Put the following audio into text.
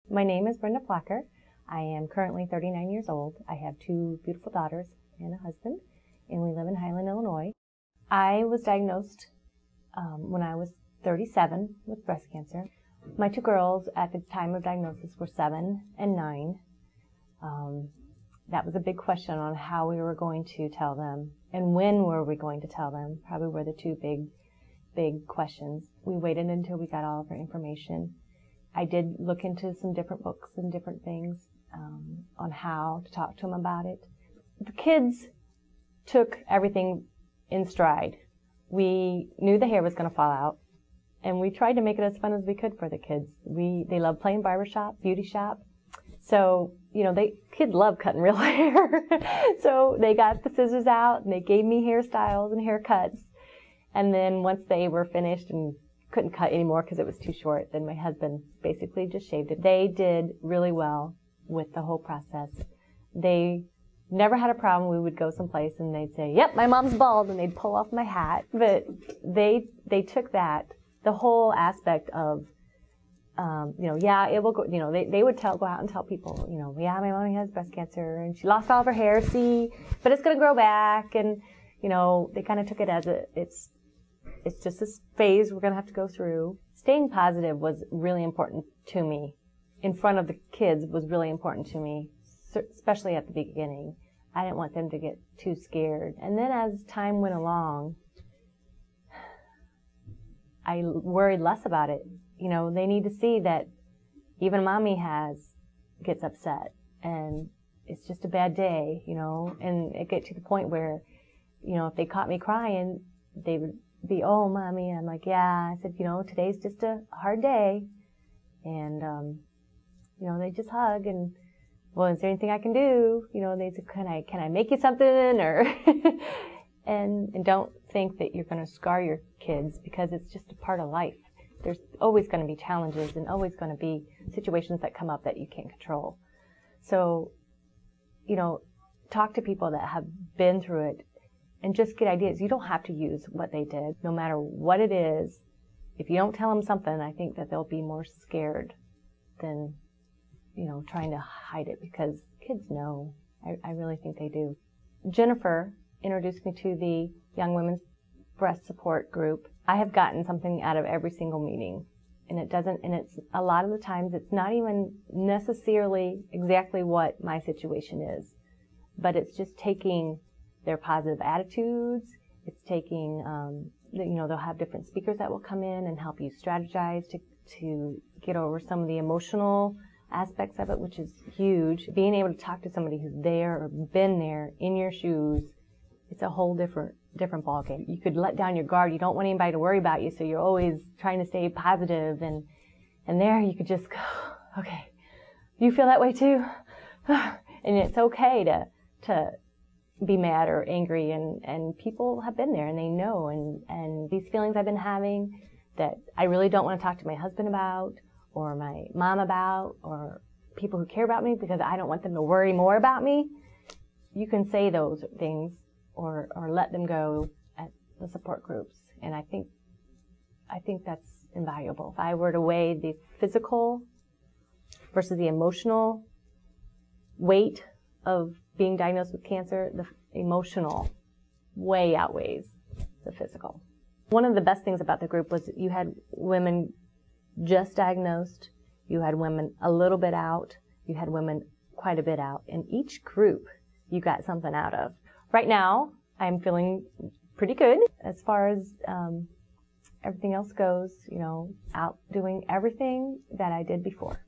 My name is Brenda Plocher. I am currently 39 years old. I have 2 beautiful daughters and a husband, and we live in Highland, Illinois. I was diagnosed when I was 37 with breast cancer. My 2 girls at the time of diagnosis were 7 and 9. That was a big question on how we were going to tell them and when were we going to tell them. Probably were the 2 big questions. We waited until we got all of our information. I did look into some different books and different things on how to talk to them about it. The kids took everything in stride. We knew the hair was going to fall out, and we tried to make it as fun as we could for the kids. They love playing barbershop, beauty shop. So, kids love cutting real hair. So they got the scissors out, and they gave me hairstyles and haircuts. And then once they were finished and couldn't cut anymore because it was too short, then my husband basically just shaved it. They did really well with the whole process. They never had a problem. We would go someplace and they'd say, "Yep, my mom's bald," and they'd pull off my hat. But they took that, the whole aspect of, yeah, it will go, they would go out and tell people, yeah, my mommy has breast cancer and she lost all of her hair, see, but it's going to grow back. And, they kind of took it as it's just this phase we're going to have to go through. Staying positive was really important to me. In front of the kids was really important to me, especially at the beginning. I didn't want them to get too scared. And then as time went along, I worried less about it. They need to see that even mommy gets upset, and it's just a bad day, and it get to the point where, if they caught me crying, they would be, "Oh, mommy," and I'm like, "Yeah." I said, "Today's just a hard day," and, they just hug, and, "Well, is there anything I can do?" They say, can I make you something, or, and don't think that you're going to scar your kids, because it's just a part of life. There's always going to be challenges and always going to be situations that come up that you can't control. So, talk to people that have been through it and just get ideas. You don't have to use what they did, no matter what it is. If you don't tell them something, I think that they'll be more scared than, trying to hide it, because kids know. I really think they do. Jennifer introduced me to the Young Women's Breast Support Group. I have gotten something out of every single meeting, and it's a lot of the times it's not even necessarily exactly what my situation is, but it's just taking their positive attitudes. It's taking, they'll have different speakers that will come in and help you strategize to get over some of the emotional aspects of it, which is huge. Being able to talk to somebody who's there or been there in your shoes, it's a whole different ballgame. You could let down your guard. You don't want anybody to worry about you, so you're always trying to stay positive. And there you could just go, "Okay, you feel that way too?" And it's okay to be mad or angry, and people have been there and they know. And these feelings I've been having that I really don't want to talk to my husband about, or my mom about, or people who care about me, because I don't want them to worry more about me. You can say those things or let them go at the support groups. And I think that's invaluable. If I were to weigh the physical versus the emotional weight of being diagnosed with cancer, the emotional way outweighs the physical. One of the best things about the group was that you had women just diagnosed, you had women a little bit out, you had women quite a bit out. In each group, you got something out of. Right now, I'm feeling pretty good as far as everything else goes, out doing everything that I did before.